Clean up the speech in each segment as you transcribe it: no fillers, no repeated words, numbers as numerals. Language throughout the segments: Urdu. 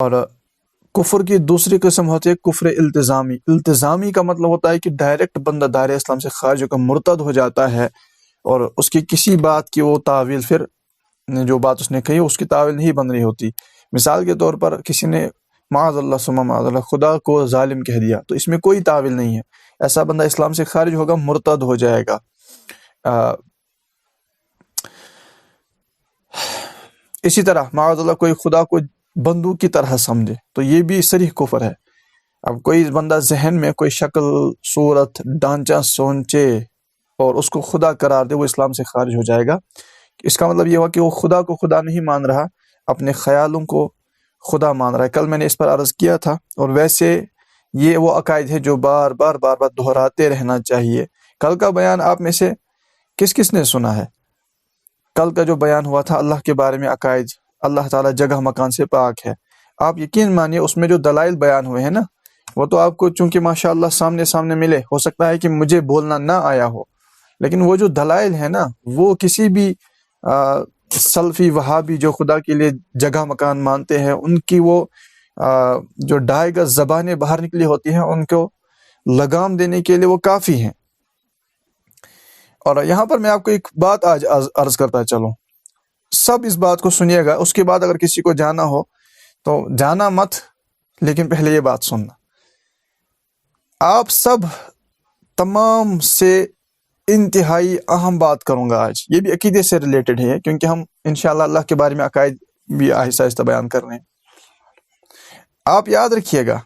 اور کفر کی دوسری قسم ہوتی ہے کفر التزامی۔ التزامی کا مطلب ہوتا ہے کہ ڈائریکٹ بندہ دائرہ اسلام سے خارج ہو کر مرتد ہو جاتا ہے، اور اس کی کسی بات کی وہ تعویل، پھر جو بات اس نے کہی اس کی تعویل نہیں بن رہی ہوتی۔ مثال کے طور پر کسی نے معاذ اللہ ثم معاذ اللہ خدا کو ظالم کہہ دیا، تو اس میں کوئی تعویل نہیں ہے، ایسا بندہ اسلام سے خارج ہوگا، مرتد ہو جائے گا۔ اسی طرح معاذ اللہ کوئی خدا کو بندوق کی طرح سمجھے تو یہ بھی صریح کفر ہے۔ اب کوئی بندہ ذہن میں کوئی شکل، صورت، ڈھانچہ سوچے اور اس کو خدا قرار دے، وہ اسلام سے خارج ہو جائے گا۔ اس کا مطلب یہ ہوا کہ وہ خدا کو خدا نہیں مان رہا، اپنے خیالوں کو خدا مان رہا ہے۔ کل میں نے اس پر عرض کیا تھا، اور ویسے یہ وہ عقائد ہے جو بار بار دہراتے رہنا چاہیے۔ کل کا بیان آپ میں سے کس کس نے سنا ہے؟ کل کا جو بیان ہوا تھا اللہ کے بارے میں عقائد، اللہ تعالیٰ جگہ مکان سے پاک ہے، آپ یقین مانیے اس میں جو دلائل بیان ہوئے ہیں نا، وہ تو آپ کو چونکہ ماشاءاللہ سامنے ملے، ہو سکتا ہے کہ مجھے بولنا نہ آیا ہو، لیکن وہ جو دلائل ہیں نا، وہ کسی بھی سلفی وہابی جو خدا کے لیے جگہ مکان مانتے ہیں، ان کی وہ جو ڈھائی گز زبانیں باہر نکلی ہوتی ہیں، ان کو لگام دینے کے لیے وہ کافی ہیں۔ اور یہاں پر میں آپ کو ایک بات آج عرض کرتا چلوں، سب اس بات کو سنیے گا، اس کے بعد اگر کسی کو جانا ہو تو جانا مت، لیکن پہلے یہ بات سننا۔ آپ سب تمام سے انتہائی اہم بات کروں گا آج، یہ بھی عقیدے سے ریلیٹڈ ہے، کیونکہ ہم انشاءاللہ اللہ کے بارے میں عقائد بھی آہستہ آہستہ بیان کر رہے ہیں۔ آپ یاد رکھیے گا،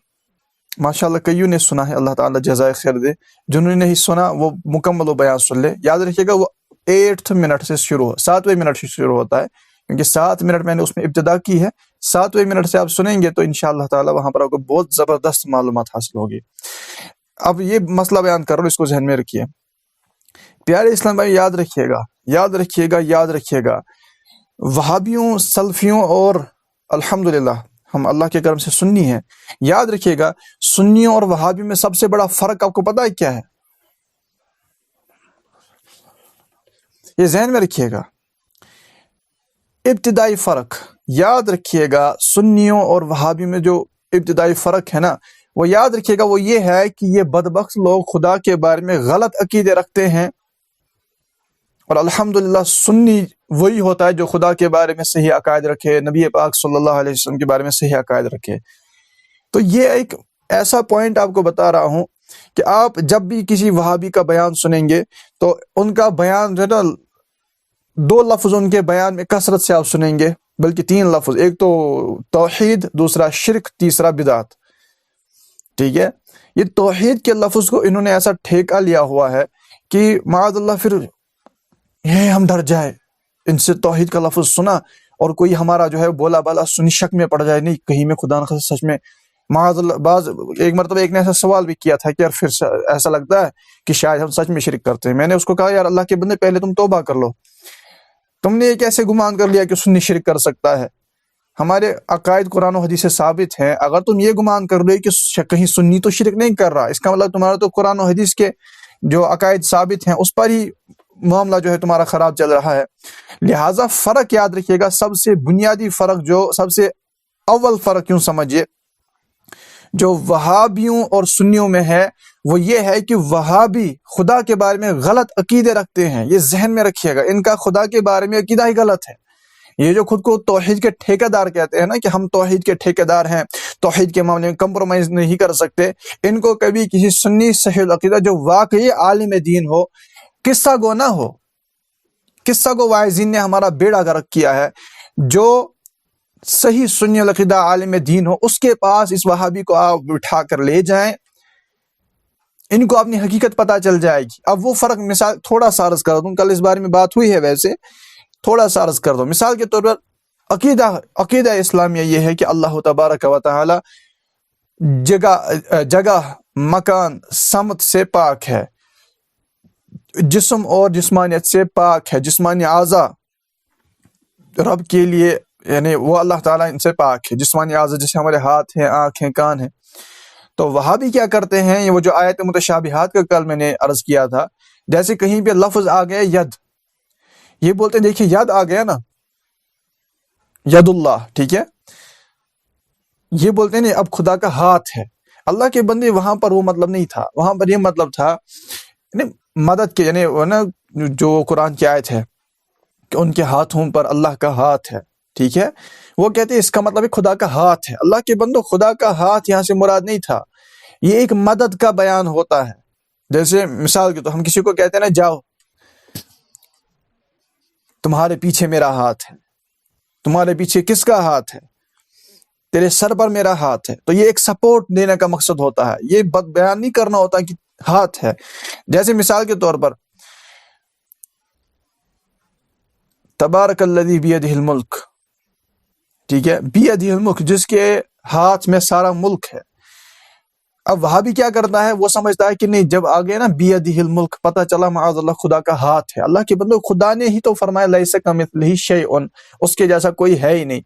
ماشاءاللہ کئیوں نے سنا ہے، اللہ تعالیٰ جزائے خیر دے، جنہوں نے نہیں سنا وہ مکمل و بیان سن لے۔ یاد رکھیے گا وہ 8 منٹ سے شروع ہو، 7ویں منٹ سے شروع ہوتا ہے، کیونکہ 7 منٹ میں نے اس میں ابتدا کی ہے، 7ویں منٹ سے آپ سنیں گے تو انشاءاللہ تعالیٰ وہاں پر آپ کو بہت زبردست معلومات حاصل ہوگی۔ اب یہ مسئلہ بیان کر رہا ہوں، اس کو ذہن میں رکھیے۔ پیارے اسلام بھائی یاد رکھیے گا، وہابیوں، سلفیوں اور الحمدللہ ہم اللہ کے کرم سے سنی ہیں، یاد رکھیے گا سنیوں اور وہابی میں سب سے بڑا فرق آپ کو پتہ ہے کیا ہے؟ یہ ذہن میں رکھیے گا، ابتدائی فرق یاد رکھیے گا، سنیوں اور وہابی میں جو ابتدائی فرق ہے نا، وہ یاد رکھیے گا، وہ یہ ہے کہ یہ بدبخت لوگ خدا کے بارے میں غلط عقیدے رکھتے ہیں، اور الحمدللہ سنی وہی ہوتا ہے جو خدا کے بارے میں صحیح عقائد رکھے، نبی پاک صلی اللہ علیہ وسلم کے بارے میں صحیح عقائد رکھے۔ تو یہ ایک ایسا پوائنٹ آپ کو بتا رہا ہوں کہ آپ جب بھی کسی وہابی کا بیان سنیں گے تو ان کا بیان جو ہے نا، 2 لفظ ان کے بیان میں کثرت سے آپ سنیں گے، بلکہ 3 لفظ، ایک تو توحید، دوسرا شرک، تیسرا بدعت۔ ٹھیک ہے، یہ توحید کے لفظ کو انہوں نے ایسا ٹھیکہ لیا ہوا ہے کہ معاذ اللہ پھر یہ ہم ڈر جائے، ان سے توحید کا لفظ سنا اور کوئی ہمارا جو ہے بولا بالا سنی شک میں پڑ جائے، نہیں کہیں میں خدا نخواستہ سچ میں معاذ اللہ۔ ایک مرتبہ ایک نے ایسا سوال بھی کیا تھا کہ یار پھر ایسا لگتا ہے کہ شاید ہم سچ میں شرک کرتے ہیں۔ میں نے اس کو کہا یار اللہ کے بندے پہلے تم توبہ کر لو، تم نے یہ کیسے گمان کر لیا کہ سنی شرک کر سکتا ہے؟ ہمارے عقائد قرآن و حدیث سے ثابت ہیں، اگر تم یہ گمان کر رہے کہ کہیں سنی تو شرک نہیں کر رہا، اس کا مطلب تمہارا تو قرآن و حدیث کے جو عقائد ثابت ہیں اس پر ہی معاملہ جو ہے تمہارا خراب چل رہا ہے۔ لہٰذا فرق یاد رکھیے گا، سب سے بنیادی فرق، جو سب سے اول فرق کیوں سمجھیے جو وہابیوں اور سنیوں میں ہے، وہ یہ ہے کہ وہابی خدا کے بارے میں غلط عقیدے رکھتے ہیں۔ یہ ذہن میں رکھیے گا، ان کا خدا کے بارے میں عقیدہ ہی غلط ہے۔ یہ جو خود کو توحید کے ٹھیکہ دار کہتے ہیں نا، کہ ہم توحید کے ٹھیکہ دار ہیں، توحید کے معاملے میں کمپرومائز نہیں کر سکتے، ان کو کبھی کسی سنی صحیح العقیدہ جو واقعی عالم دین ہو، قصہ گو نہ ہو، قصہ گو واعظین نے ہمارا بیڑا غرق کیا ہے، جو صحیح سنی العقیدہ عالم دین ہو، اس کے پاس اس وہابی کو آپ بٹھا کر لے جائیں، ان کو اپنی حقیقت پتہ چل جائے گی۔ اب وہ فرق مثال تھوڑا سا عرض کر دوں، کل اس بارے میں بات ہوئی ہے، ویسے تھوڑا سا عرض کر دو۔ مثال کے طور پر عقیدہ اسلامیہ یہ ہے کہ اللہ تبارک و تعالی جگہ مکان سمت سے پاک ہے، جسم اور جسمانیت سے پاک ہے، جسمانی اعضاء رب کے لیے یعنی وہ اللہ تعالیٰ ان سے پاک ہے، جسمانی اعضاء جیسے ہمارے ہاتھ ہیں، آنکھ ہیں، کان ہیں۔ تو وہابی کیا کرتے ہیں، یہ وہ جو آیت متشابہات کا کل میں نے عرض کیا تھا، جیسے کہیں پہ لفظ آ گیا ید، یہ بولتے ہیں دیکھیے ید آ گیا نا، ید اللہ، ٹھیک ہے، یہ بولتے ہیں نہیں اب خدا کا ہاتھ ہے. اللہ کے بندے وہاں پر وہ مطلب نہیں تھا، وہاں پر یہ مطلب تھا مدد کے، یعنی جو قرآن کی آیت ہے کہ ان کے ہاتھوں پر اللہ کا ہاتھ ہے، ٹھیک ہے، وہ کہتے ہیں اس کا مطلب ہے خدا کا ہاتھ ہے. اللہ کے بندو خدا کا ہاتھ یہاں سے مراد نہیں تھا، یہ ایک مدد کا بیان ہوتا ہے. جیسے مثال کے تو ہم کسی کو کہتے ہیں نا جاؤ تمہارے پیچھے میرا ہاتھ ہے. تمہارے پیچھے کس کا ہاتھ ہے؟ تیرے سر پر میرا ہاتھ ہے. تو یہ ایک سپورٹ دینے کا مقصد ہوتا ہے، یہ بیان نہیں کرنا ہوتا کہ ہاتھ ہے. جیسے مثال کے طور پر تبارک الذی بیدہ الملک، ٹھیک ہے، بیدہ الملک، جس کے ہاتھ میں سارا ملک ہے. اب وہاں بھی کیا کرتا ہے، وہ سمجھتا ہے کہ نہیں جب آگے نا بیدہ الملک پتہ چلا معاذ اللہ خدا کا ہاتھ ہے. اللہ کے بندو خدا نے ہی تو فرمایا لیس کمثلہ شیء، اس کے جیسا کوئی ہے ہی نہیں.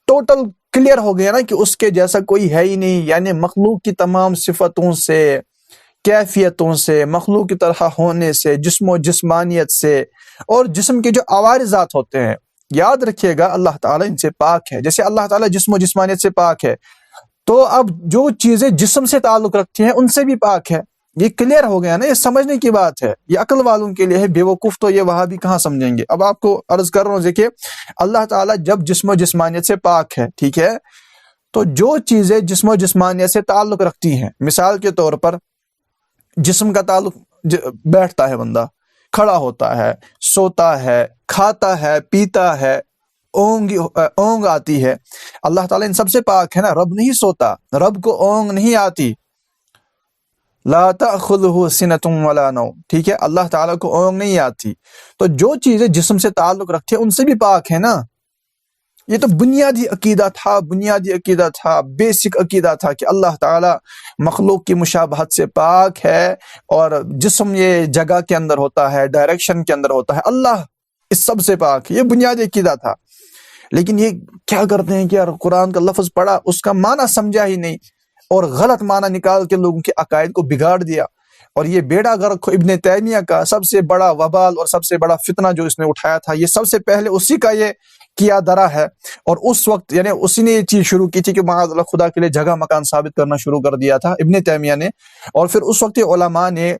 ٹوٹل کلیئر ہو گیا نا کہ اس کے جیسا کوئی ہے ہی نہیں، یعنی مخلوق کی تمام صفتوں سے، کیفیتوں سے، مخلوق کی طرح ہونے سے، جسم و جسمانیت سے، اور جسم کے جو عوارضات ہوتے ہیں، یاد رکھیے گا اللہ تعالیٰ ان سے پاک ہے. جیسے اللہ تعالیٰ جسم و جسمانیت سے پاک ہے، تو اب جو چیزیں جسم سے تعلق رکھتی ہیں ان سے بھی پاک ہے. یہ کلیئر ہو گیا نا، یہ سمجھنے کی بات ہے، یہ عقل والوں کے لیے ہے. بے وقوف تو یہ وہاں بھی کہاں سمجھیں گے. اب آپ کو عرض کر رہا ہوں، دیکھیے اللہ تعالیٰ جب جسم و جسمانیت سے پاک ہے، ٹھیک ہے، تو جو چیزیں جسم و جسمانیت سے تعلق رکھتی ہیں، مثال کے طور پر جسم کا تعلق، بیٹھتا ہے بندہ، کھڑا ہوتا ہے، سوتا ہے، کھاتا ہے، پیتا ہے، اونگ آتی ہے، اللہ تعالیٰ ان سب سے پاک ہے نا. رب نہیں سوتا، رب کو اونگ نہیں آتی، لا تأخذہ سنۃ ولا نوم، ٹھیک ہے، اللہ تعالیٰ کو اونگ نہیں آتی. تو جو چیزیں جسم سے تعلق رکھتے ہیں ان سے بھی پاک ہے نا. یہ تو بنیادی عقیدہ تھا، بیسک عقیدہ تھا کہ اللہ تعالیٰ مخلوق کی مشابہت سے پاک ہے، اور جسم یہ جگہ کے اندر ہوتا ہے، ڈائریکشن کے اندر ہوتا ہے، اللہ اس سب سے پاک ہے. یہ بنیادی عقیدہ تھا. لیکن یہ کیا کرتے ہیں کہ یار قرآن کا لفظ پڑھا، اس کا معنی سمجھا ہی نہیں، اور غلط معنی نکال کے لوگوں کے عقائد کو بگاڑ دیا. اور یہ بیڑا غرق ابن تیمیہ کا سب سے بڑا وبال اور سب سے بڑا فتنہ جو اس نے اٹھایا تھا، یہ سب سے پہلے اسی کا یہ کیا درا ہے. اور اس وقت یعنی اسی نے یہ چیز شروع کی تھی کہ معاذ اللہ خدا کے لیے جگہ مکان ثابت کرنا شروع کر دیا تھا ابن تیمیہ نے. اور پھر اس وقت علماء نے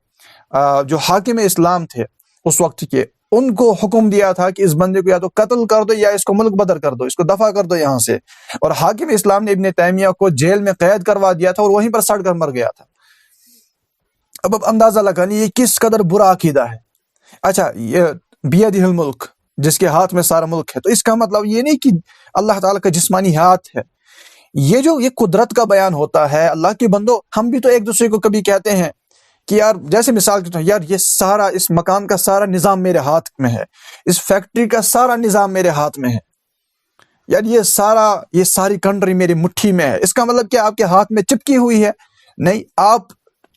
جو حاکم اسلام تھے اس وقت کے، ان کو حکم دیا تھا کہ اس بندے کو یا تو قتل کر دو یا اس کو ملک بدر کر دو، اس کو دفع کر دو یہاں سے. اور حاکم اسلام نے ابن تیمیہ کو جیل میں قید کروا دیا تھا اور وہیں پر سڑ کر مر گیا تھا. اب اندازہ لگانی یہ کس قدر برا عقیدہ ہے. اچھا، یہ بیدہ الملک، جس کے ہاتھ میں سارا ملک ہے، تو اس کا مطلب یہ نہیں کہ اللہ تعالیٰ کا جسمانی ہاتھ ہے. یہ قدرت کا بیان ہوتا ہے. اللہ کے بندو ہم بھی تو ایک دوسرے کو کبھی کہتے ہیں کہ یار، جیسے مثال کے طور یار یہ سارا اس مکان کا سارا نظام میرے ہاتھ میں ہے، اس فیکٹری کا سارا نظام میرے ہاتھ میں ہے، یار یہ ساری کنٹری میری مٹھی میں ہے. اس کا مطلب کیا آپ کے ہاتھ میں چپکی ہوئی ہے؟ نہیں، آپ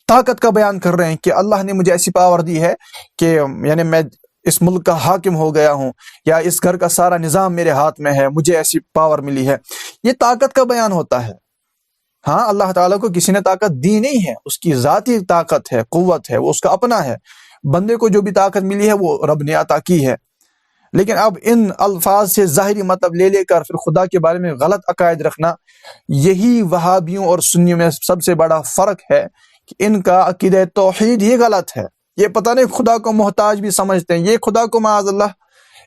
طاقت کا بیان کر رہے ہیں کہ اللہ نے مجھے ایسی پاور دی ہے کہ یعنی میں اس ملک کا حاکم ہو گیا ہوں، یا اس گھر کا سارا نظام میرے ہاتھ میں ہے، مجھے ایسی پاور ملی ہے. یہ طاقت کا بیان ہوتا ہے. ہاں، اللہ تعالیٰ کو کسی نے طاقت دی نہیں ہے، اس کی ذاتی طاقت ہے، قوت ہے، وہ اس کا اپنا ہے. بندے کو جو بھی طاقت ملی ہے وہ رب نے عطا کی ہے. لیکن اب ان الفاظ سے ظاہری مطلب لے کر پھر خدا کے بارے میں غلط عقائد رکھنا، یہی وہابیوں اور سنیوں میں سب سے بڑا فرق ہے کہ ان کا عقیدہ توحید ہی غلط ہے. یہ پتہ نہیں خدا کو محتاج بھی سمجھتے ہیں، یہ خدا کو معاذ اللہ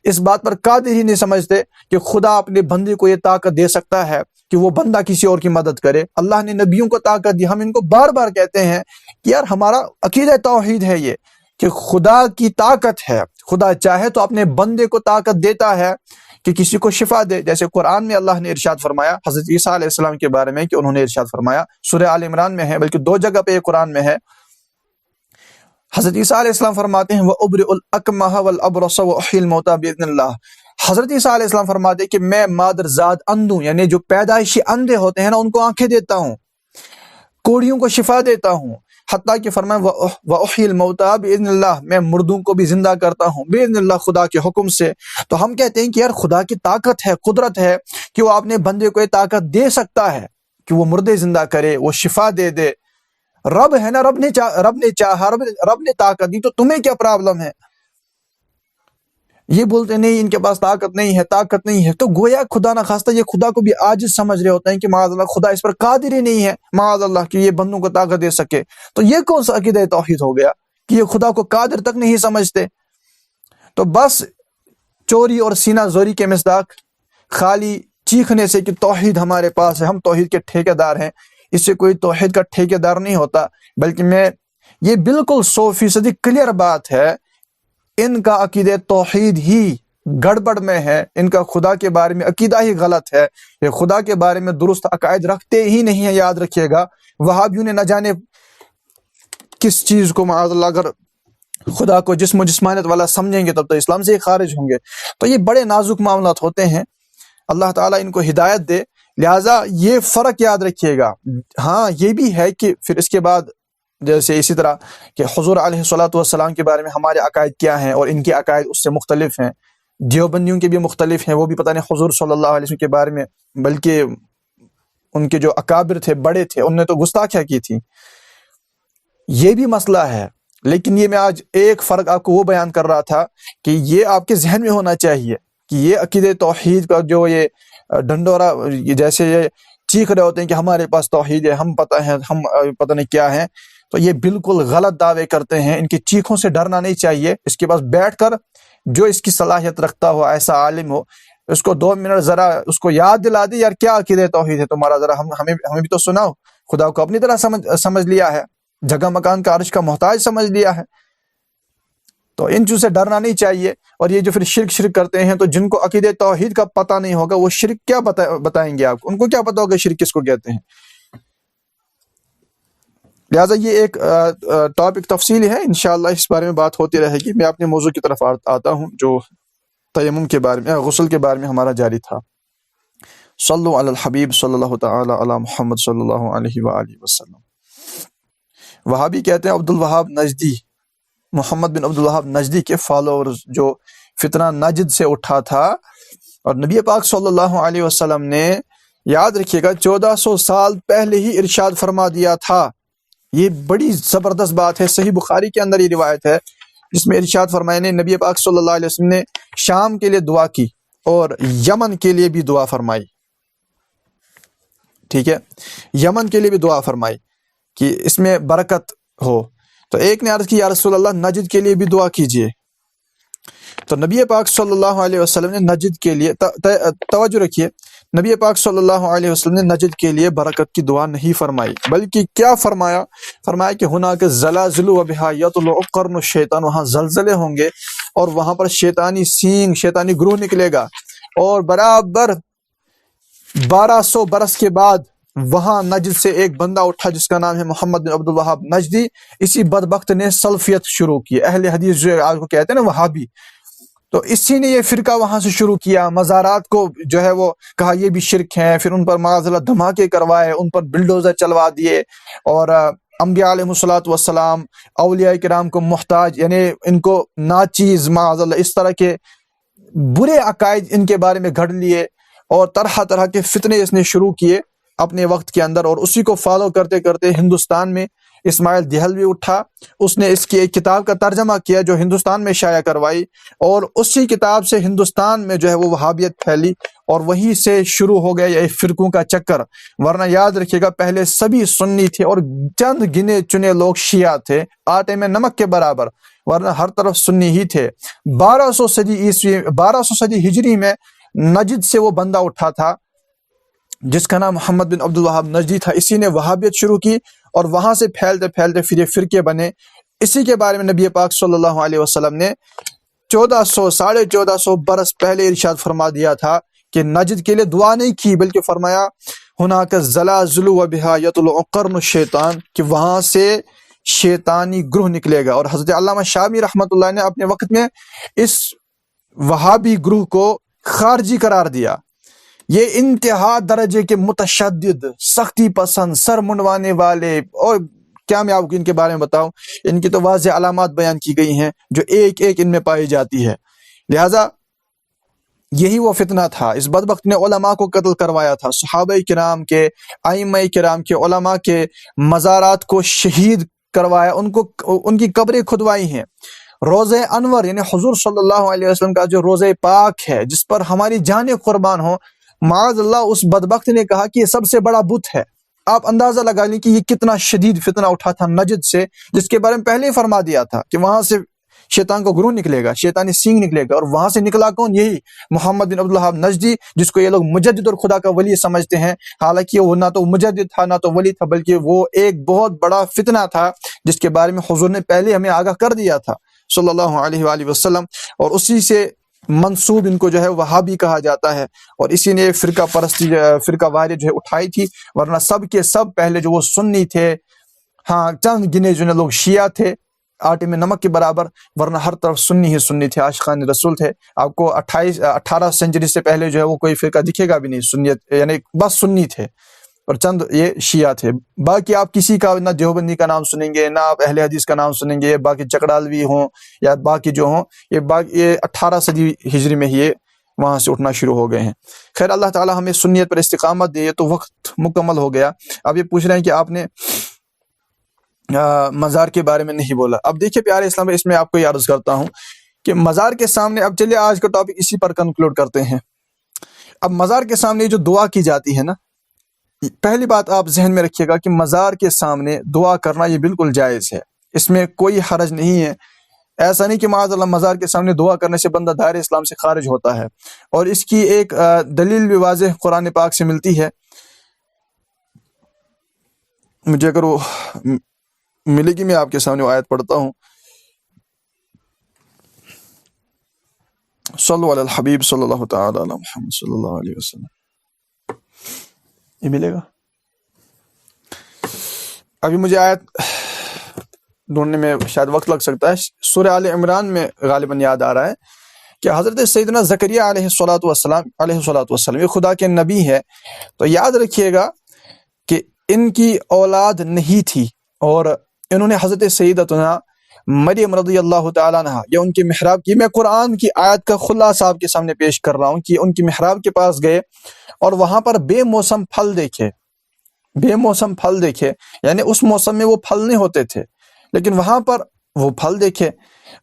اس بات پر قادر ہی نہیں سمجھتے کہ خدا اپنے بندے کو یہ طاقت دے سکتا ہے کہ وہ بندہ کسی اور کی مدد کرے. اللہ نے نبیوں کو طاقت دی. ہم ان کو بار بار کہتے ہیں کہ یار ہمارا عقیدہ توحید ہے یہ، کہ خدا کی طاقت ہے، خدا چاہے تو اپنے بندے کو طاقت دیتا ہے کہ کسی کو شفا دے. جیسے قرآن میں اللہ نے ارشاد فرمایا حضرت عیسیٰ علیہ السلام کے بارے میں کہ انہوں نے ارشاد فرمایا، سورہ آل عمران میں ہے، بلکہ 2 جگہ پہ یہ قرآن میں ہے. حضرت عیسیٰ علیہ السلام فرماتے ہیں وَأُبْرِئُ الْأَكْمَحَ وَالْأَبْرَصَ وَأُحْيِي الْمَوْتَى بِإِذْنِ اللَّهِ. حضرت عیسیٰ علیہ السلام فرماتے ہیں کہ میں مادرزاد اندھوں، یعنی جو پیدائشی اندھے ہوتے ہیں نا، ان کو آنکھیں دیتا ہوں، کوڑیوں کو شفا دیتا ہوں، حتیٰ کہ فرمائے وَأُحْيِي الْمَوْتَى بِإِذْنِ اللَّهِ، میں مردوں کو بھی زندہ کرتا ہوں بِإِذْنِ اللَّهِ، خدا کے حکم سے. تو ہم کہتے ہیں کہ یار خدا کی طاقت ہے، قدرت ہے کہ وہ اپنے بندے کو یہ طاقت دے سکتا ہے کہ وہ مردے زندہ کرے، وہ شفا دے دے. رب ہے نا، رب نے چاہا، رب نے طاقت دی، تو تمہیں کیا پرابلم ہے؟ یہ بولتے نہیں ان کے پاس طاقت نہیں ہے، تو گویا خدا نہ خواستہ یہ خدا کو بھی عاجز سمجھ رہے ہوتے ہیں کہ معاذ اللہ خدا اس پر قادر ہی نہیں ہے، معاذ اللہ کہ یہ بندوں کو طاقت دے سکے۔ تو یہ کون سا عقیدہ توحید ہو گیا کہ یہ خدا کو قادر تک نہیں سمجھتے؟ تو بس چوری اور سینہ زوری کے مصداق، خالی چیخنے سے کہ توحید ہمارے پاس ہے، ہم توحید کے ٹھیکیدار ہیں، اس سے کوئی توحید کا ٹھیکیدار نہیں ہوتا، بلکہ یہ بالکل 100% کلیئر بات ہے، ان کا عقیدہ توحید ہی گڑبڑ میں ہے، ان کا خدا کے بارے میں عقیدہ ہی غلط ہے، یہ خدا کے بارے میں درست عقائد رکھتے ہی نہیں ہیں۔ یاد رکھیے گا، وہابیوں نے نہ جانے کس چیز کو معاذ اللہ اگر خدا کو جسم و جسمانیت والا سمجھیں گے تب تو اسلام سے ہی خارج ہوں گے۔ تو یہ بڑے نازک معاملات ہوتے ہیں، اللہ تعالیٰ ان کو ہدایت دے، لہٰذا یہ فرق یاد رکھیے گا۔ ہاں یہ بھی ہے کہ پھر اس کے بعد جیسے اسی طرح کہ حضور علیہ الصلوۃ والسلام کے بارے میں ہمارے عقائد کیا ہیں اور ان کے عقائد اس سے مختلف ہیں، دیوبندیوں کے بھی مختلف ہیں، وہ بھی پتہ نہیں حضور صلی اللہ علیہ وسلم کے بارے میں، بلکہ ان کے جو اکابر تھے، بڑے تھے، ان نے تو گستاخیاں کی تھی۔ یہ بھی مسئلہ ہے، لیکن یہ میں آج ایک فرق آپ کو وہ بیان کر رہا تھا کہ یہ آپ کے ذہن میں ہونا چاہیے کہ یہ عقیدہ توحید کا جو یہ ڈنڈورا جیسے یہ چیخ رہے ہوتے ہیں کہ ہمارے پاس توحید ہے، ہم پتہ نہیں کیا ہیں، تو یہ بالکل غلط دعوے کرتے ہیں۔ ان کی چیخوں سے ڈرنا نہیں چاہیے، اس کے پاس بیٹھ کر جو اس کی صلاحیت رکھتا ہو، ایسا عالم ہو، اس کو 2 منٹ ذرا اس کو یاد دلا دے، یار کیا عقیدہ توحید ہے تمہارا، ذرا ہمیں بھی تو سناؤ۔ خدا کو اپنی طرح سمجھ لیا ہے، جگہ مکان کا عرش کا محتاج سمجھ لیا ہے، تو ان چیزوں سے ڈرنا نہیں چاہیے۔ اور یہ جو پھر شرک کرتے ہیں، تو جن کو عقیدہ توحید کا پتہ نہیں ہوگا وہ شرک کیا بتائیں گے آپ کو، ان کو کیا پتہ ہوگا شرک کس کو کہتے ہیں۔ لہٰذا یہ ایک ٹاپک تفصیلی ہے، انشاءاللہ اس بارے میں بات ہوتی رہے گی۔ میں اپنے موضوع کی طرف آتا ہوں جو تیمم کے بارے میں، غسل کے بارے میں ہمارا جاری تھا۔ صلو علی الحبیب صلی اللہ تعالی علی محمد صلی اللہ علیہ وآلہ وسلم۔ وہابی کہتے ہیں عبد الوہاب نجدی، محمد بن عبد الوہاب نجدی کے فالوورز، جو فتنہ نجد سے اٹھا تھا، اور نبی پاک صلی اللہ علیہ وسلم نے یاد رکھیے گا 1400 سال پہلے ہی ارشاد فرما دیا تھا۔ یہ بڑی زبردست بات ہے، صحیح بخاری کے اندر یہ روایت ہے جس میں ارشاد فرمایا نے نبی پاک صلی اللہ علیہ وسلم نے شام کے لیے دعا کی اور یمن کے لیے بھی دعا فرمائی، ٹھیک ہے، یمن کے لیے بھی دعا فرمائی کہ اس میں برکت ہو۔ تو ایک نے عرض کی یا رسول اللہ نجد کے لیے بھی دعا کیجئے، تو نبی پاک صلی اللہ علیہ وسلم نے نجد کے لیے، توجہ رکھیے، نبی پاک صلی اللہ علیہ وسلم نے نجد کے لیے برکت کی دعا نہیں فرمائی، بلکہ کیا فرمایا کہ ہناک زلازل و بہا یطلع قرن الشیطان، وہاں زلزلے ہوں گے اور وہاں پر شیطانی سینگ، شیطانی گروہ نکلے گا، اور برابر 1200 برس کے بعد وہاں نجد سے ایک بندہ اٹھا جس کا نام ہے محمد بن عبد الوہاب نجدی۔ اسی بدبخت نے سلفیت شروع کی، اہل حدیث جو آپ کو کہتے ہیں نا وہابی، تو اسی نے یہ فرقہ وہاں سے شروع کیا، مزارات کو جو ہے وہ کہا یہ بھی شرک ہیں، پھر ان پر معاذ اللہ دھماکے کروائے، ان پر بلڈوزر چلوا دیے، اور انبیاء علیہ الصلوۃ والسلام، اولیاء کرام کو محتاج، یعنی ان کو ناچیز، معاذ اللہ اس طرح کے برے عقائد ان کے بارے میں گھڑ لیے، اور طرح طرح کے فتنے اس نے شروع کیے اپنے وقت کے اندر، اور اسی کو فالو کرتے کرتے ہندوستان میں اسماعیل دہلوی اٹھا، اس نے اس کی ایک کتاب کا ترجمہ کیا جو ہندوستان میں شائع کروائی، اور اسی کتاب سے ہندوستان میں جو ہے وہ وہابیت پھیلی، اور وہیں سے شروع ہو گیا یہ فرقوں کا چکر۔ ورنہ یاد رکھیے گا پہلے سبھی سنی تھے اور چند گنے چنے لوگ شیعہ تھے، آٹے میں نمک کے برابر، ورنہ ہر طرف سنی ہی تھے۔ 1200 صدی ہجری میں نجد سے وہ بندہ اٹھا تھا جس کا نام محمد بن عبد الوہاب نجدی تھا، اسی نے وہابیت شروع کی، اور وہاں سے پھیلتے پھیلتے پھر یہ فرقے بنے۔ اسی کے بارے میں نبی پاک صلی اللہ علیہ وسلم نے 1400 برس پہلے ارشاد فرما دیا تھا کہ نجد کے لیے دعا نہیں کی، بلکہ فرمایا ہناک زلازل و بہا یطلع قرن الشیطان، کہ وہاں سے شیطانی گروہ نکلے گا۔ اور حضرت علامہ شامی رحمۃ اللہ نے اپنے وقت میں اس وہابی گروہ کو خارجی قرار دیا۔ یہ انتہا درجے کے متشدد، سختی پسند، سر منڈوانے والے، اور کیا میں آپ کو ان کے بارے میں بتاؤں، ان کی تو واضح علامات بیان کی گئی ہیں جو ایک ایک ان میں پائی جاتی ہے۔ لہٰذا یہی وہ فتنہ تھا، اس بدبخت نے علماء کو قتل کروایا تھا، صحابہ کرام کے، ائمہ کرام کے، علماء کے مزارات کو شہید کروایا، ان کی قبریں کھدوائی ہیں، روزہ انور یعنی حضور صلی اللہ علیہ وسلم کا جو روزہ پاک ہے جس پر ہماری جانیں قربان ہو، معاذ اللہ اس بدبخت نے کہا کہ یہ سب سے بڑا بت ہے۔ آپ اندازہ لگا لیں کہ یہ کتنا شدید فتنہ اٹھا تھا نجد سے، جس کے بارے میں پہلے ہی فرما دیا تھا کہ وہاں سے شیطان کو گروہ نکلے گا، شیطانی سینگ نکلے گا، اور وہاں سے نکلا کون؟ یہی محمد بن عبدالوہاب نجدی، جس کو یہ لوگ مجدد اور خدا کا ولی سمجھتے ہیں، حالانکہ وہ نہ تو مجدد تھا نہ تو ولی تھا، بلکہ وہ ایک بہت بڑا فتنہ تھا جس کے بارے میں حضور نے پہلے ہمیں آگاہ کر دیا تھا صلی اللہ علیہ وآلہ وسلم، اور اسی سے منسوب ان کو جو ہے وہابی کہا جاتا ہے، اور اسی نے فرقہ پرستی فرقہ واریت جو ہے اٹھائی تھی، ورنہ سب کے سب پہلے جو وہ سنی تھے، ہاں چند گنے جنے لوگ شیعہ تھے آٹے میں نمک کے برابر، ورنہ ہر طرف سنی ہی سنی تھے، عاشقان رسول تھے۔ آپ کو 18 سنچری سے پہلے جو ہے وہ کوئی فرقہ دکھے گا بھی نہیں، سنیت یعنی بس سنی تھے، اور چند یہ شیعہ تھے۔ باقی آپ کسی کا نہ دیوبندی کا نام سنیں گے، نہ آپ اہل حدیث کا نام سنیں گے، باقی چکڑالوی ہوں یا باقی جو ہوں، یہ 18 صدی ہجری میں ہی یہ وہاں سے اٹھنا شروع ہو گئے ہیں۔ خیر اللہ تعالی ہمیں سنیت پر استقامت دے۔ تو وقت مکمل ہو گیا، اب یہ پوچھ رہے ہیں کہ آپ نے مزار کے بارے میں نہیں بولا۔ اب دیکھیے پیارے اسلام، اس میں آپ کو یہ عرض کرتا ہوں کہ مزار کے سامنے، اب چلیے آج کا ٹاپک اسی پر کنکلوڈ کرتے ہیں۔ اب مزار کے سامنے جو دعا کی جاتی ہے نا، پہلی بات آپ ذہن میں رکھیے گا کہ مزار کے سامنے دعا کرنا یہ بالکل جائز ہے، اس میں کوئی حرج نہیں ہے۔ ایسا نہیں کہ معاذ اللہ مزار کے سامنے دعا کرنے سے بندہ دائرہ اسلام سے خارج ہوتا ہے، اور اس کی ایک دلیل بھی واضح قرآن پاک سے ملتی ہے۔ مجھے اگر وہ ملے گی میں آپ کے سامنے وہ آیت پڑھتا ہوں۔ صلو علی الحبیب صلی اللہ تعالی علی محمد صلی اللہ علیہ وسلم، یہ ملے گا؟ ابھی مجھے آیت ڈھونڈنے میں شاید وقت لگ سکتا ہے۔ سورہ آل عمران میں غالباً یاد آ رہا ہے کہ حضرت سیدنا زکریا علیہ السلام یہ خدا کے نبی ہے، تو یاد رکھیے گا کہ ان کی اولاد نہیں تھی، اور انہوں نے حضرت سیدتنا مریم رضی اللہ تعالیٰ عنہ یا ان کے محراب کی، میں قرآن کی آیت کا خلاصہ آپ کے سامنے پیش کر رہا ہوں، کہ ان کی محراب کے پاس گئے اور وہاں پر بے موسم پھل دیکھے، بے موسم پھل دیکھے، یعنی اس موسم میں وہ پھل نہیں ہوتے تھے، لیکن وہاں پر وہ پھل دیکھے،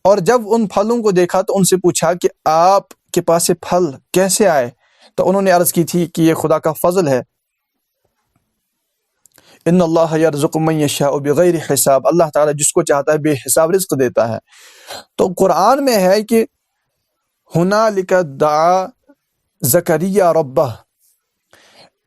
اور جب ان پھلوں کو دیکھا تو ان سے پوچھا کہ آپ کے پاس یہ پھل کیسے آئے؟ تو انہوں نے عرض کی تھی کہ یہ خدا کا فضل ہے، ان اللہ یرزق من یشاء بغیر حساب، اللہ تعالیٰ جس کو چاہتا ہے بے حساب رزق دیتا ہے۔ تو قرآن میں ہے کہ ہنالک دعا زکریا ربہ،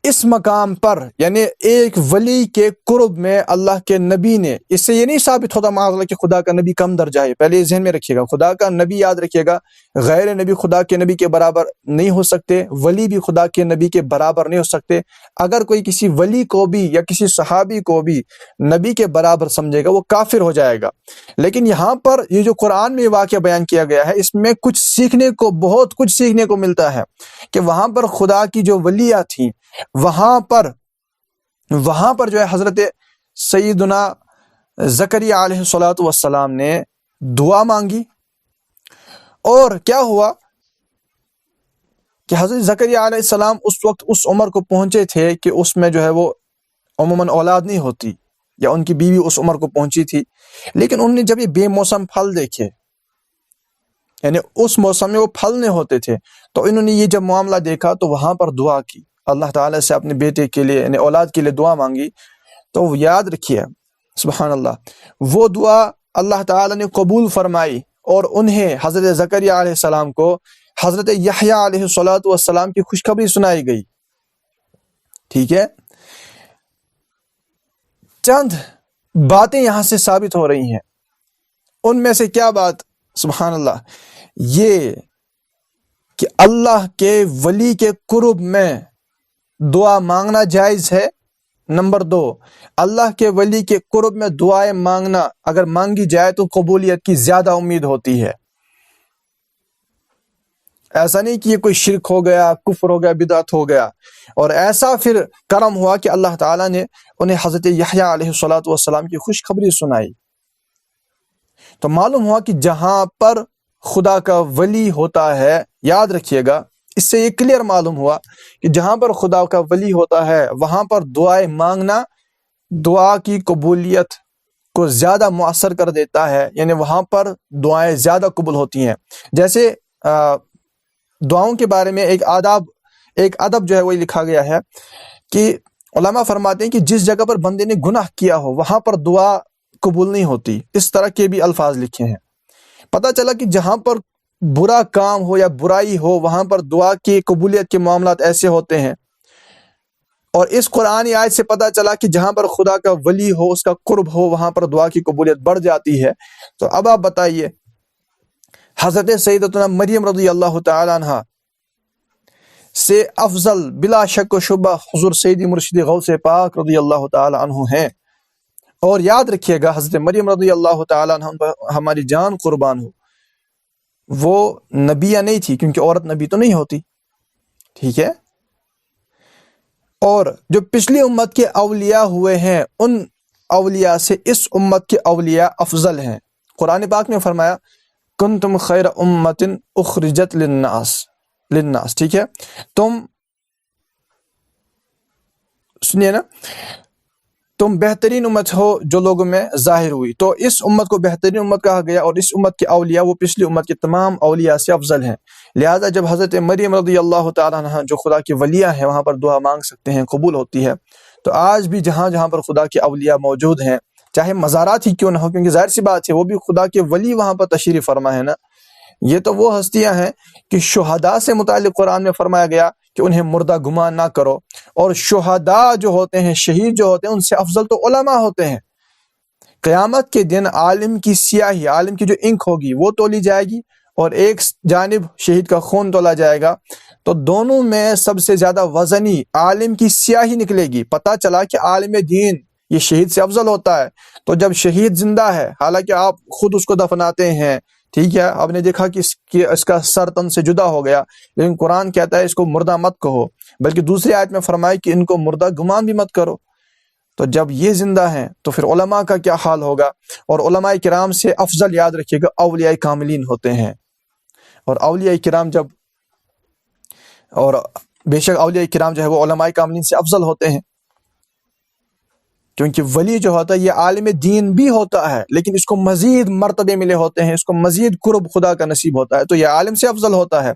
اس مقام پر یعنی ایک ولی کے قرب میں اللہ کے نبی نے، اس سے یہ نہیں ثابت ہوتا معاذ اللہ کہ خدا کا نبی کم درجہ ہے، پہلے ذہن میں رکھیے گا، خدا کا نبی یاد رکھیے گا، غیر نبی خدا کے نبی کے برابر نہیں ہو سکتے، ولی بھی خدا کے نبی کے برابر نہیں ہو سکتے۔ اگر کوئی کسی ولی کو بھی یا کسی صحابی کو بھی نبی کے برابر سمجھے گا وہ کافر ہو جائے گا۔ لیکن یہاں پر یہ جو قرآن میں واقعہ بیان کیا گیا ہے، اس میں کچھ سیکھنے کو، بہت کچھ سیکھنے کو ملتا ہے کہ وہاں پر خدا کی جو ولیہ تھیں، وہاں پر جو ہے حضرت سیدنا زکریا علیہ السلام نے دعا مانگی، اور کیا ہوا کہ حضرت زکریا علیہ السلام اس وقت اس عمر کو پہنچے تھے کہ اس میں جو ہے وہ عموماً اولاد نہیں ہوتی، یا ان کی بیوی اس عمر کو پہنچی تھی، لیکن انہوں نے جب یہ بے موسم پھل دیکھے، یعنی اس موسم میں وہ پھل نہیں ہوتے تھے، تو انہوں نے یہ جب معاملہ دیکھا تو وہاں پر دعا کی، اللہ تعالیٰ سے اپنے بیٹے کے لیے یعنی اولاد کے لیے دعا مانگی۔ تو یاد رکھیے سبحان اللہ، وہ دعا اللہ تعالیٰ نے قبول فرمائی، اور انہیں حضرت زکریا علیہ السلام کو حضرت یحییٰ علیہ السلام کی خوشخبری سنائی گئی۔ ٹھیک ہے، چند باتیں یہاں سے ثابت ہو رہی ہیں، ان میں سے کیا بات؟ سبحان اللہ، یہ کہ اللہ کے ولی کے قرب میں دعا مانگنا جائز ہے۔ نمبر 2، اللہ کے ولی کے قرب میں دعائیں مانگنا اگر مانگی جائے تو قبولیت کی زیادہ امید ہوتی ہے۔ ایسا نہیں کہ یہ کوئی شرک ہو گیا، کفر ہو گیا، بدعت ہو گیا، اور ایسا پھر کرم ہوا کہ اللہ تعالیٰ نے انہیں حضرت یحییٰ علیہ السلام کی خوشخبری سنائی۔ تو معلوم ہوا کہ جہاں پر خدا کا ولی ہوتا ہے، یاد رکھیے گا، اس سے یہ کلیئر معلوم ہوا کہ جہاں پر خدا کا ولی ہوتا ہے وہاں پر دعائیں مانگنا دعا کی قبولیت کو زیادہ مؤثر کر دیتا ہے، یعنی وہاں پر دعائیں زیادہ قبول ہوتی ہیں۔ جیسے دعاؤں کے بارے میں ایک ادب جو ہے وہ لکھا گیا ہے کہ علماء فرماتے ہیں کہ جس جگہ پر بندے نے گناہ کیا ہو وہاں پر دعا قبول نہیں ہوتی، اس طرح کے بھی الفاظ لکھے ہیں۔ پتہ چلا کہ جہاں پر برا کام ہو یا برائی ہو وہاں پر دعا کی قبولیت کے معاملات ایسے ہوتے ہیں، اور اس قرآنی آیت سے پتہ چلا کہ جہاں پر خدا کا ولی ہو، اس کا قرب ہو، وہاں پر دعا کی قبولیت بڑھ جاتی ہے۔ تو اب آپ بتائیے، حضرت سیدتنا مریم رضی اللہ تعالی عنہ سے افضل بلا شک و شبہ حضور سیدی مرشد غوث پاک رضی اللہ تعالی عنہ ہیں، اور یاد رکھیے گا حضرت مریم رضی اللہ تعالی عنہ ہماری جان قربان ہو، وہ نبیہ نہیں تھی، کیونکہ عورت نبی تو نہیں ہوتی، ٹھیک ہے؟ اور جو پچھلی امت کے اولیاء ہوئے ہیں ان اولیاء سے اس امت کے اولیاء افضل ہیں۔ قرآن پاک میں فرمایا کنتم خیر امت اخرجت للناس، ٹھیک ہے؟ تم سنیے نا، تم بہترین امت ہو جو لوگوں میں ظاہر ہوئی، تو اس امت کو بہترین امت کہا گیا، اور اس امت کے اولیاء وہ پچھلی امت کے تمام اولیاء سے افضل ہیں۔ لہذا جب حضرت مریم رضی اللہ تعالیٰ عنہ جو خدا کی ولیہ ہیں وہاں پر دعا مانگ سکتے ہیں، قبول ہوتی ہے، تو آج بھی جہاں جہاں پر خدا کے اولیاء موجود ہیں، چاہے مزارات ہی کیوں نہ ہو، کیونکہ ظاہر سی بات ہے وہ بھی خدا کے ولی وہاں پر تشریف فرما ہے نا۔ یہ تو وہ ہستیاں ہیں کہ شہداء سے متعلق قرآن میں فرمایا گیا کہ انہیں مردہ گمان نہ کرو، اور شہداء جو ہوتے ہیں، شہید جو ہوتے ہیں، ان سے افضل تو علماء ہوتے ہیں۔ قیامت کے دن عالم کی سیاہی، عالم کی جو انک ہوگی وہ تولی جائے گی، اور ایک جانب شہید کا خون تولا جائے گا، تو دونوں میں سب سے زیادہ وزنی عالم کی سیاہی نکلے گی۔ پتہ چلا کہ عالم دین یہ شہید سے افضل ہوتا ہے۔ تو جب شہید زندہ ہے، حالانکہ آپ خود اس کو دفناتے ہیں، ٹھیک ہے، آپ نے دیکھا کہ اس کا سر تن سے جدا ہو گیا، لیکن قرآن کہتا ہے اس کو مردہ مت کہو، بلکہ دوسری آیت میں فرمائے کہ ان کو مردہ گمان بھی مت کرو۔ تو جب یہ زندہ ہیں تو پھر علماء کا کیا حال ہوگا؟ اور علماء کرام سے افضل یاد رکھیے گا اولیاء کاملین ہوتے ہیں، اور اولیاء کرام اور بے شک اولیاء کرام جو ہے وہ علماء کاملین سے افضل ہوتے ہیں، کیونکہ ولی جو ہوتا ہے یہ عالم دین بھی ہوتا ہے، لیکن اس کو مزید مرتبے ملے ہوتے ہیں، اس کو مزید قرب خدا کا نصیب ہوتا ہے، تو یہ عالم سے افضل ہوتا ہے۔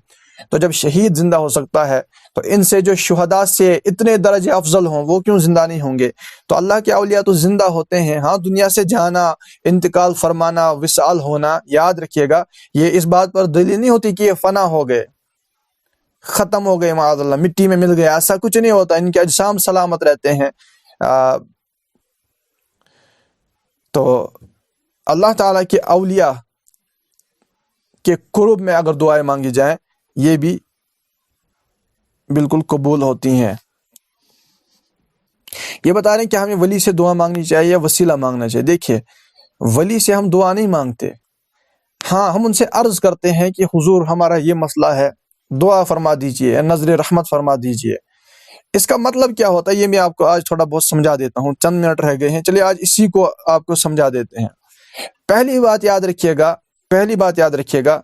تو جب شہید زندہ ہو سکتا ہے تو ان سے جو شہداء سے اتنے درجے افضل ہوں وہ کیوں زندہ نہیں ہوں گے؟ تو اللہ کے اولیاء تو زندہ ہوتے ہیں، ہاں، دنیا سے جانا، انتقال فرمانا، وصال ہونا، یاد رکھیے گا یہ اس بات پر دلیل نہیں ہوتی کہ یہ فنا ہو گئے، ختم ہو گئے، معاذ اللہ مٹی میں مل گئے، ایسا کچھ نہیں ہوتا، ان کے اجسام سلامت رہتے ہیں۔ تو اللہ تعالیٰ کے اولیاء کے قرب میں اگر دعائیں مانگی جائیں یہ بھی بالکل قبول ہوتی ہیں۔ یہ بتا رہے ہیں کہ ہمیں ولی سے دعا مانگنی چاہیے یا وسیلہ مانگنا چاہیے۔ دیکھیے، ولی سے ہم دعا نہیں مانگتے، ہاں ہم ان سے عرض کرتے ہیں کہ حضور ہمارا یہ مسئلہ ہے، دعا فرما دیجئے، نظر رحمت فرما دیجئے۔ اس کا مطلب کیا ہوتا ہے یہ میں آپ کو آج تھوڑا بہت سمجھا دیتا ہوں، چند منٹ رہ گئے ہیں، چلیے آج اسی کو آپ کو سمجھا دیتے ہیں۔ پہلی بات یاد رکھیے گا،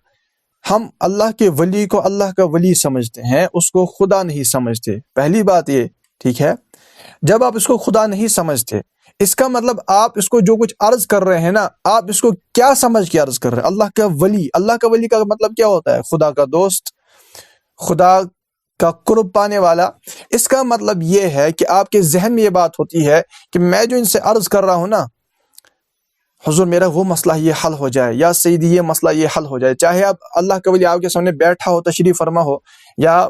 ہم اللہ کے ولی کو اللہ کا ولی سمجھتے ہیں، اس کو خدا نہیں سمجھتے۔ پہلی بات یہ، ٹھیک ہے؟ جب آپ اس کو خدا نہیں سمجھتے، اس کا مطلب آپ اس کو جو کچھ عرض کر رہے ہیں نا، آپ اس کو کیا سمجھ کے عرض کر رہے ہیں؟ اللہ کا ولی۔ اللہ کا ولی کا مطلب کیا ہوتا ہے؟ خدا کا دوست، خدا کا قرب پانے والا۔ اس کا مطلب یہ ہے کہ آپ کے ذہن میں یہ بات ہوتی ہے کہ میں جو ان سے عرض کر رہا ہوں نا، حضور میرا وہ مسئلہ یہ حل ہو جائے، یا سیدی یہ مسئلہ یہ حل ہو جائے۔ چاہے آپ اللہ کا ولی آپ کے سامنے بیٹھا ہو، تشریف فرما ہو، یا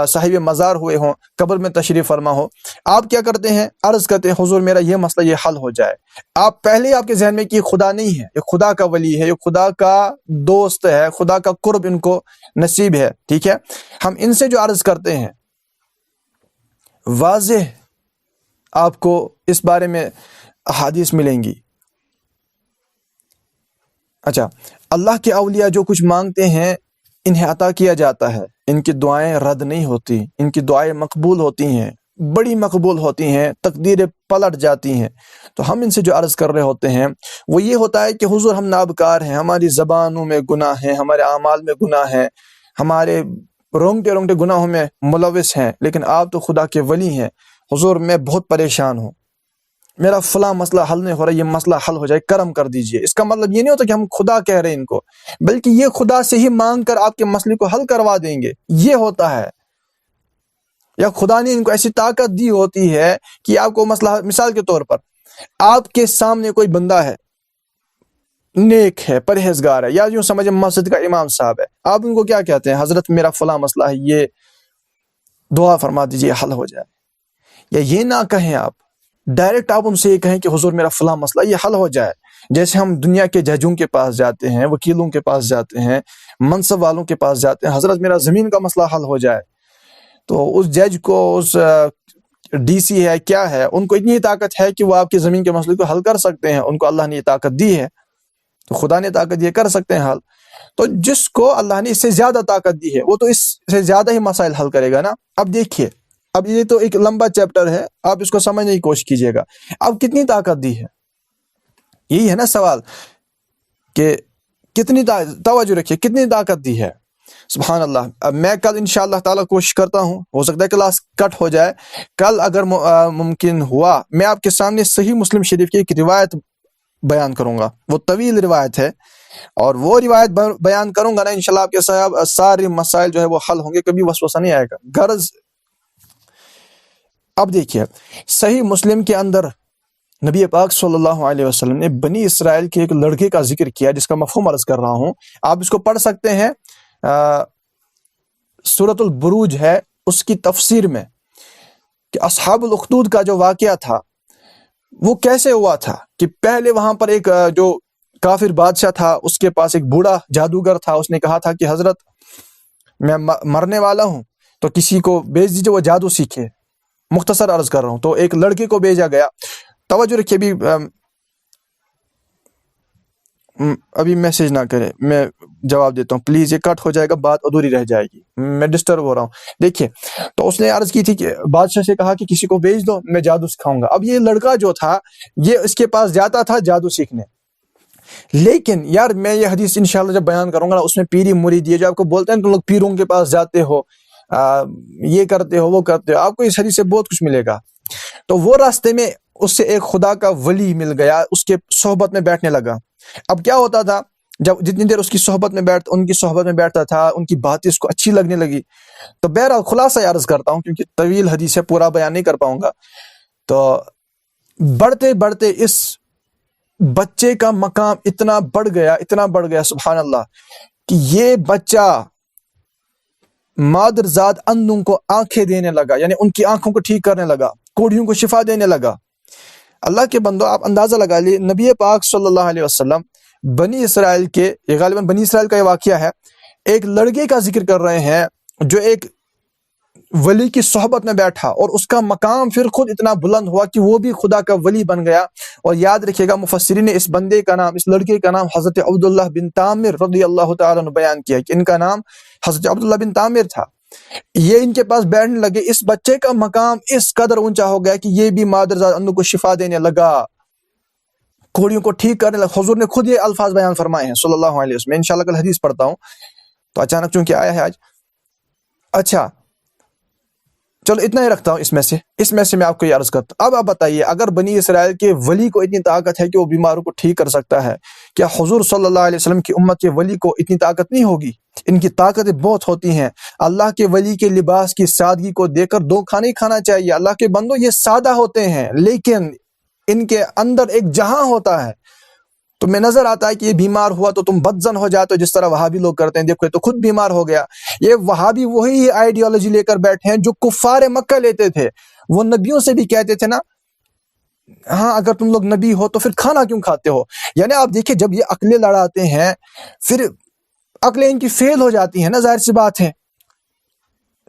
صاحب مزار ہوئے ہوں، قبر میں تشریف فرما ہو، آپ کیا کرتے ہیں؟ عرض کرتے ہیں حضور میرا یہ مسئلہ یہ حل ہو جائے۔ آپ پہلے آپ کے ذہن میں کہ یہ خدا نہیں ہے، یہ خدا کا ولی ہے، یہ خدا کا دوست ہے، خدا کا قرب ان کو نصیب ہے، ٹھیک ہے؟ ہم ان سے جو عرض کرتے ہیں، واضح آپ کو اس بارے میں احادیث ملیں گی۔ اچھا، اللہ کے اولیاء جو کچھ مانگتے ہیں انہیں عطا کیا جاتا ہے، ان کی دعائیں رد نہیں ہوتی، ان کی دعائیں مقبول ہوتی ہیں، بڑی مقبول ہوتی ہیں، تقدیریں پلٹ جاتی ہیں۔ تو ہم ان سے جو عرض کر رہے ہوتے ہیں وہ یہ ہوتا ہے کہ حضور ہم نابکار ہیں، ہماری زبانوں میں گناہ ہیں، ہمارے اعمال میں گناہ ہیں، ہمارے رونگٹے گناہوں میں ملوث ہیں، لیکن آپ تو خدا کے ولی ہیں، حضور میں بہت پریشان ہوں، میرا فلاں مسئلہ حل نہیں ہو رہا، یہ مسئلہ حل ہو جائے، کرم کر دیجئے. اس کا مطلب یہ نہیں ہوتا کہ ہم خدا کہہ رہے ہیں ان کو، بلکہ یہ خدا سے ہی مانگ کر آپ کے مسئلے کو حل کروا دیں گے، یہ ہوتا ہے. یا خدا نے ان کو ایسی طاقت دی ہوتی ہے کہ آپ کو مسئلہ، مثال کے طور پر آپ کے سامنے کوئی بندہ ہے، نیک ہے، پرہیزگار ہے، یا یوں سمجھیں مسجد کا امام صاحب ہے، آپ ان کو کیا کہتے ہیں؟ حضرت میرا فلاں مسئلہ ہے، یہ دعا فرما دیجئے حل ہو جائے. یا یہ نہ کہیں، آپ ڈائریکٹ آپ ان سے یہ کہیں کہ حضور میرا فلاں مسئلہ یہ حل ہو جائے. جیسے ہم دنیا کے ججوں کے پاس جاتے ہیں، وکیلوں کے پاس جاتے ہیں، منصب والوں کے پاس جاتے ہیں، حضرت میرا زمین کا مسئلہ حل ہو جائے. تو اس جج کو، اس ڈی سی ہے، کیا ہے، ان کو اتنی طاقت ہے کہ وہ آپ کی زمین کے مسئلے کو حل کر سکتے ہیں. ان کو اللہ نے یہ طاقت دی ہے، تو خدا نے طاقت یہ کر سکتے ہیں حل. تو جس کو اللہ نے اس سے زیادہ طاقت دی ہے، وہ تو اس سے زیادہ ہی مسائل حل کرے گا نا. اب دیکھیے، اب یہ تو ایک لمبا چیپٹر ہے، آپ اس کو سمجھنے کی کوشش کیجئے گا. اب کتنی طاقت دی ہے، یہی ہے نا سوال، کہ کتنی توجہ رکھیے، کتنی طاقت دی ہے. سبحان اللہ. اب میں کل انشاءاللہ تعالی کوشش کرتا ہوں، ہو سکتا ہے کلاس کٹ ہو جائے، کل اگر ممکن ہوا میں آپ کے سامنے صحیح مسلم شریف کی ایک روایت بیان کروں گا. وہ طویل روایت ہے، اور وہ روایت بیان کروں گا نا، انشاءاللہ آپ کے سارے مسائل جو ہے وہ حل ہوں گے، کبھی وسوسہ نہیں آئے گا. غرض اب دیکھیے، صحیح مسلم کے اندر نبی پاک صلی اللہ علیہ وسلم نے بنی اسرائیل کے ایک لڑکے کا ذکر کیا، جس کا مفہوم عرض کر رہا ہوں. آپ اس کو پڑھ سکتے ہیں، سورۃ البروج ہے، اس کی تفسیر میں، کہ اصحاب الاخدود کا جو واقعہ تھا وہ کیسے ہوا تھا. کہ پہلے وہاں پر ایک جو کافر بادشاہ تھا، اس کے پاس ایک بوڑھا جادوگر تھا. اس نے کہا تھا کہ حضرت میں مرنے والا ہوں، تو کسی کو بھیج دیجیے وہ جادو سیکھے. مختصر عرض کر رہا ہوں. تو ایک لڑکے کو بھیجا گیا. توجہ رکھیے، ابھی میسج نہ کرے، میں جواب دیتا ہوں پلیز، یہ کٹ ہو جائے گا، بات ادھوری رہ جائے گی، میں ڈسٹرب ہو رہا ہوں. دیکھیے، تو اس نے عرض کی تھی کہ بادشاہ سے کہا کہ کسی کو بھیج دو، میں جادو سکھاؤں گا. اب یہ لڑکا جو تھا، یہ اس کے پاس جاتا تھا جادو سیکھنے. لیکن یار، میں یہ حدیث انشاءاللہ جب بیان کروں گا نا، اس میں پیری مرید، یہ جو آپ کو بولتے ہیں تم لوگ پیروں کے پاس جاتے ہو، یہ کرتے ہو، وہ کرتے ہو، آپ کو اس حدیث سے بہت کچھ ملے گا. تو وہ راستے میں اس سے ایک خدا کا ولی مل گیا، اس کے صحبت میں بیٹھنے لگا. اب کیا ہوتا تھا، جب جتنی دیر اس کی صحبت میں ان کی صحبت میں بیٹھتا تھا، ان کی باتیں اس کو اچھی لگنے لگی. تو بہرحال خلاصہ عرض کرتا ہوں، کیونکہ طویل حدیث ہے، پورا بیان نہیں کر پاؤں گا. تو بڑھتے بڑھتے اس بچے کا مقام اتنا بڑھ گیا سبحان اللہ، کہ یہ بچہ مادرزاد اندھوں کو آنکھیں دینے لگا، یعنی ان کی آنکھوں کو ٹھیک کرنے لگا، کوڑیوں کو شفا دینے لگا. اللہ کے بندو، آپ اندازہ لگا لیے، نبی پاک صلی اللہ علیہ وسلم بنی اسرائیل کے، یہ غالباً بنی اسرائیل کا یہ واقعہ ہے، ایک لڑکے کا ذکر کر رہے ہیں جو ایک ولی کی صحبت میں بیٹھا، اور اس کا مقام پھر خود اتنا بلند ہوا کہ وہ بھی خدا کا ولی بن گیا. اور یاد رکھیے گا، مفسرین نے اس بندے کا نام، اس لڑکے کا نام حضرت عبداللہ بن تامر رضی اللہ تعالیٰ عنہ بیان کیا، کہ ان کا نام حضرت عبداللہ بن تامر تھا. یہ ان کے پاس بیٹھنے لگے. اس بچے کا مقام اس قدر اونچا ہو گیا کہ یہ بھی مادرزاد اندھوں کو شفا دینے لگا، کوڑیوں کو ٹھیک کرنے لگا. حضور نے خود یہ الفاظ بیان فرمائے ہیں صلی اللہ علیہ وسلم. میں انشاءاللہ کل حدیث پڑھتا ہوں، تو اچانک چونکہ آیا ہے آج. اچھا چلو اتنا ہی رکھتا ہوں. اس میں سے میں آپ کو یہ عرض کرتا ہوں. اب آپ بتائیے، اگر بنی اسرائیل کے ولی کو اتنی طاقت ہے کہ وہ بیماروں کو ٹھیک کر سکتا ہے، کیا حضور صلی اللہ علیہ وسلم کی امت کے ولی کو اتنی طاقت نہیں ہوگی؟ ان کی طاقتیں بہت ہوتی ہیں. اللہ کے ولی کے لباس کی سادگی کو دیکھ کر دو کھانا ہی کھانا چاہیے. اللہ کے بندو، یہ سادہ ہوتے ہیں، لیکن ان کے اندر ایک جہاں ہوتا ہے. تمہیں نظر آتا ہے کہ یہ بیمار ہوا تو تم بدزن ہو جاتے ہو، جس طرح وہابی لوگ کرتے ہیں. دیکھو یہ تو خود بیمار ہو گیا. یہ وہابی وہی آئیڈیالوجی لے کر بیٹھے ہیں جو کفار مکہ لیتے تھے. وہ نبیوں سے بھی کہتے تھے نا، ہاں اگر تم لوگ نبی ہو تو پھر کھانا کیوں کھاتے ہو. یعنی آپ دیکھیں، جب یہ عقلیں لڑاتے ہیں، پھر عقلیں ان کی فیل ہو جاتی ہیں نا، ظاہر سی بات ہے.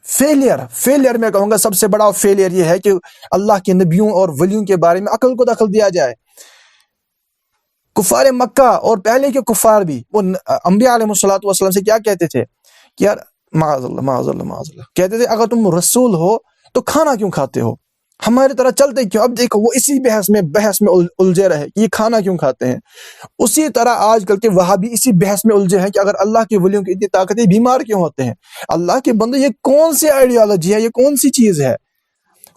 فیلئر میں کہوں گا سب سے بڑا فیلئر یہ ہے کہ اللہ کے نبیوں اور ولیوں کے بارے میں عقل کو دخل دیا جائے. کفار مکہ اور پہلے کے کفار بھی وہ انبیاء علیہ الصلوۃ والسلام سے کیا کہتے تھے کہ یار معاذ اللہ کہتے تھے، اگر تم رسول ہو تو کھانا کیوں کھاتے ہو، ہماری طرح چلتے کیوں. اب دیکھو، وہ اسی بحث میں الجھے رہے کہ یہ کھانا کیوں کھاتے ہیں. اسی طرح آج کل کے وہابی اسی بحث میں الجھے ہیں کہ اگر اللہ کے ولیوں کی اتنی طاقت ہے، بیمار کیوں ہوتے ہیں. اللہ کے بندے، یہ کون سی آئیڈیالوجی ہے، یہ کون سی چیز ہے؟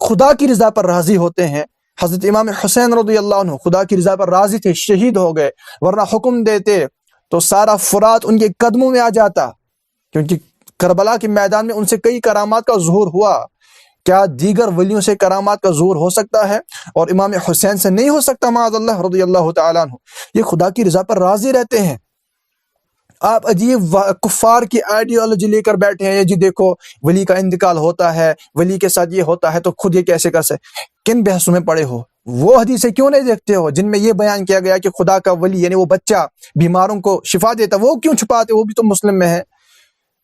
خدا کی رضا پر راضی ہوتے ہیں، حضرت امام حسین رضی اللہ عنہ خدا کی رضا پر راضی تھے، شہید ہو گئے، ورنہ حکم دیتے تو سارا فرات ان کے قدموں میں آ جاتا، کیونکہ کربلا کے میدان میں ان سے کئی کرامات کا ظہور ہوا۔ کیا دیگر ولیوں سے کرامات کا ظہور ہو سکتا ہے اور امام حسین سے نہیں ہو سکتا؟ معاذ اللہ رضی اللہ تعالیٰ عنہ، یہ خدا کی رضا پر راضی رہتے ہیں۔ آپ عجیب کفار کی آئیڈیالوجی لے کر بیٹھے ہیں، جی دیکھو ولی کا انتقال ہوتا ہے، ولی کے ساتھ یہ ہوتا ہے تو خود یہ کیسے کر سکتے؟ کن بحثوں میں پڑے ہو؟ وہ حدیثیں کیوں نہیں دیکھتے ہو جن میں یہ بیان کیا گیا کہ خدا کا ولی یعنی وہ بچہ بیماروں کو شفا دیتا؟ وہ کیوں چھپاتے؟ وہ بھی تو مسلم میں ہے۔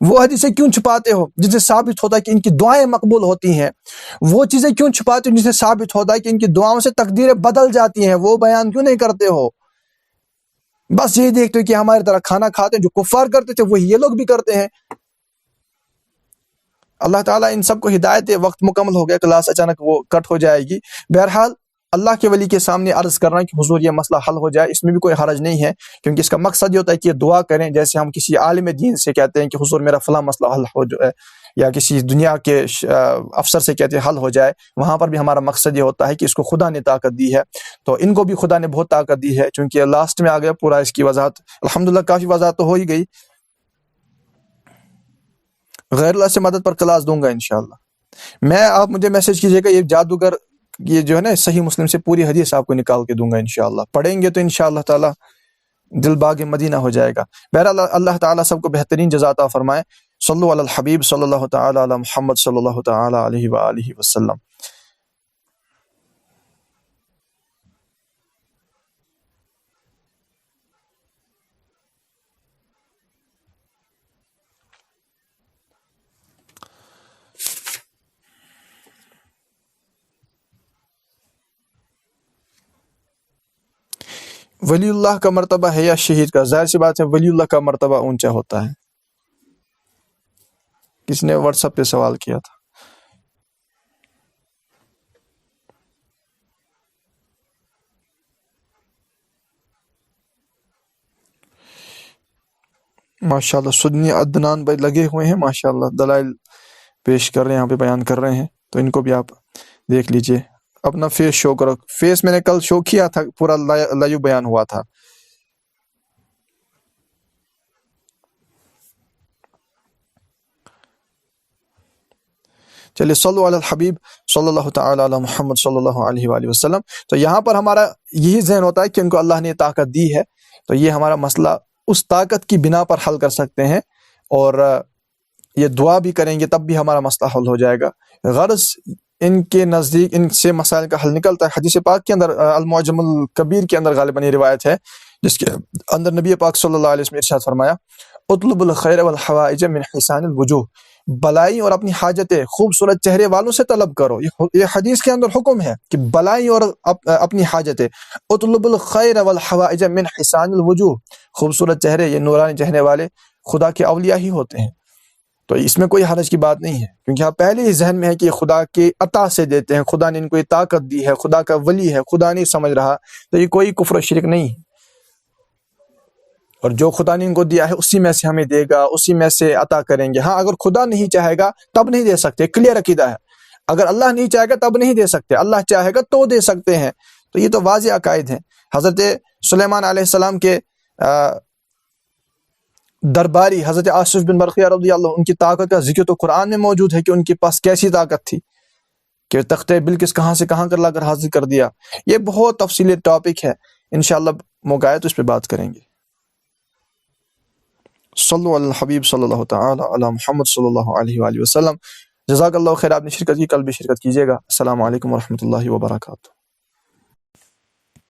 وہ حدیثیں کیوں چھپاتے ہو جن سے ثابت ہوتا ہے کہ ان کی دعائیں مقبول ہوتی ہیں؟ وہ چیزیں کیوں چھپاتے ہو جن سے ثابت ہوتا ہے کہ ان کی دعاؤں سے تقدیریں بدل جاتی ہیں؟ وہ بیان کیوں نہیں کرتے ہو؟ بس یہی دیکھتے ہو کہ ہماری طرح کھانا کھاتے ہیں، جو کفار کرتے تھے وہی یہ لوگ بھی کرتے ہیں۔ اللہ تعالیٰ ان سب کو ہدایت دے۔ وقت مکمل ہو گیا، کلاس اچانک وہ کٹ ہو جائے گی۔ بہرحال اللہ کے ولی کے سامنے عرض کر رہا ہے کہ حضور یہ مسئلہ حل ہو جائے، اس میں بھی کوئی حرج نہیں ہے، کیونکہ اس کا مقصد یہ ہوتا ہے کہ یہ دعا کریں، جیسے ہم کسی عالم دین سے کہتے ہیں کہ حضور میرا فلاں مسئلہ حل ہو جائے، یا کسی دنیا کے افسر سے کہتے ہیں حل ہو جائے، وہاں پر بھی ہمارا مقصد یہ ہوتا ہے کہ اس کو خدا نے طاقت دی ہے، تو ان کو بھی خدا نے بہت طاقت دی ہے۔ چونکہ لاسٹ میں آ گیا پورا اس کی وضاحت، الحمدللہ کافی وضاحت تو ہو ہی گئی۔ غیر اللہ سے مدد پر کلاس دوں گا انشاءاللہ میں، آپ مجھے میسج کیجیے گا، یہ جادوگر یہ جو ہے نا صحیح مسلم سے پوری حدیث آپ کو نکال کے دوں گا انشاءاللہ، پڑھیں گے تو انشاءاللہ تعالی دل باغ مدینہ ہو جائے گا۔ بہرحال اللہ تعالیٰ سب کو بہترین جزا عطا فرمائے۔ صلو علی الحبیب صلی اللہ تعالی علی محمد صلی اللہ تعالی علیہ وآلہ وسلم۔ ولی اللہ کا مرتبہ ہے یا شہید کا؟ ظاہر سی بات ہے ولی اللہ کا مرتبہ اونچا ہوتا ہے۔ کس نے واٹس ایپ پہ سوال کیا تھا؟ ماشاءاللہ سنی عدنان بھائی لگے ہوئے ہیں، ماشاءاللہ دلائل پیش کر رہے ہیں، یہاں پہ بیان کر رہے ہیں، تو ان کو بھی آپ دیکھ لیجئے۔ اپنا فیس شو کرو، فیس میں نے کل شو کیا تھا، پورا لائیو بیان ہوا تھا۔ چلیے صلو علی الحبیب صلی اللہ تعالی علی محمد صلی اللہ علیہ وآلہ وسلم۔ تو یہاں پر ہمارا یہی ذہن ہوتا ہے کہ ان کو اللہ نے طاقت دی ہے، تو یہ ہمارا مسئلہ اس طاقت کی بنا پر حل کر سکتے ہیں، اور یہ دعا بھی کریں گے تب بھی ہمارا مسئلہ حل ہو جائے گا۔ غرض ان کے نزدیک ان سے مسائل کا حل نکلتا ہے۔ حدیث پاک کے اندر المعجم الکبیر کے اندر غالباً یہ روایت ہے، جس کے اندر نبی پاک صلی اللہ علیہ وسلم نے ارشاد فرمایا، اطلب الخیر والحوائج من حسان الوجوہ، بلائی اور اپنی حاجتیں خوبصورت چہرے والوں سے طلب کرو۔ یہ حدیث کے اندر حکم ہے کہ بلائی اور اپنی حاجتیں، اطلب الخیر والحوائج من حسان الوجوہ، خوبصورت چہرے یہ نورانی چہرے والے خدا کے اولیاء ہی ہوتے ہیں، تو اس میں کوئی حرج کی بات نہیں ہے، کیونکہ آپ پہلے ہی ذہن میں ہے کہ یہ خدا کے عطا سے دیتے ہیں، خدا نے ان کو یہ طاقت دی ہے، خدا کا ولی ہے، خدا نہیں سمجھ رہا، تو یہ کوئی کفر و شرک نہیں ہے، اور جو خدا نے ان کو دیا ہے اسی میں سے ہمیں دے گا، اسی میں سے عطا کریں گے۔ ہاں اگر خدا نہیں چاہے گا تب نہیں دے سکتے، کلیئر عقیدہ ہے۔ اگر اللہ نہیں چاہے گا تب نہیں دے سکتے، اللہ چاہے گا تو دے سکتے ہیں، تو یہ تو واضح عقائد ہیں۔ حضرت سلیمان علیہ السلام کے درباری حضرت آصف بن برقیہ رضی اللہ عنہ، ان کی طاقت کا ذکر تو قرآن میں موجود ہے کہ ان کے پاس کیسی طاقت تھی، کہ تخت بلقیس کہاں سے کہاں کر لا کر حاضر کر دیا۔ یہ بہت تفصیلی ٹاپک ہے، انشاءاللہ موقع آئے تو اس پہ بات کریں گے۔ صلو علی الحبیب صلی اللہ تعالی علی محمد صلی اللہ علیہ وآلہ وسلم۔ جزاک اللہ خیر، آپ نے شرکت کی، کل بھی شرکت کیجیے گا۔ السلام علیکم ورحمۃ اللہ وبرکاتہ۔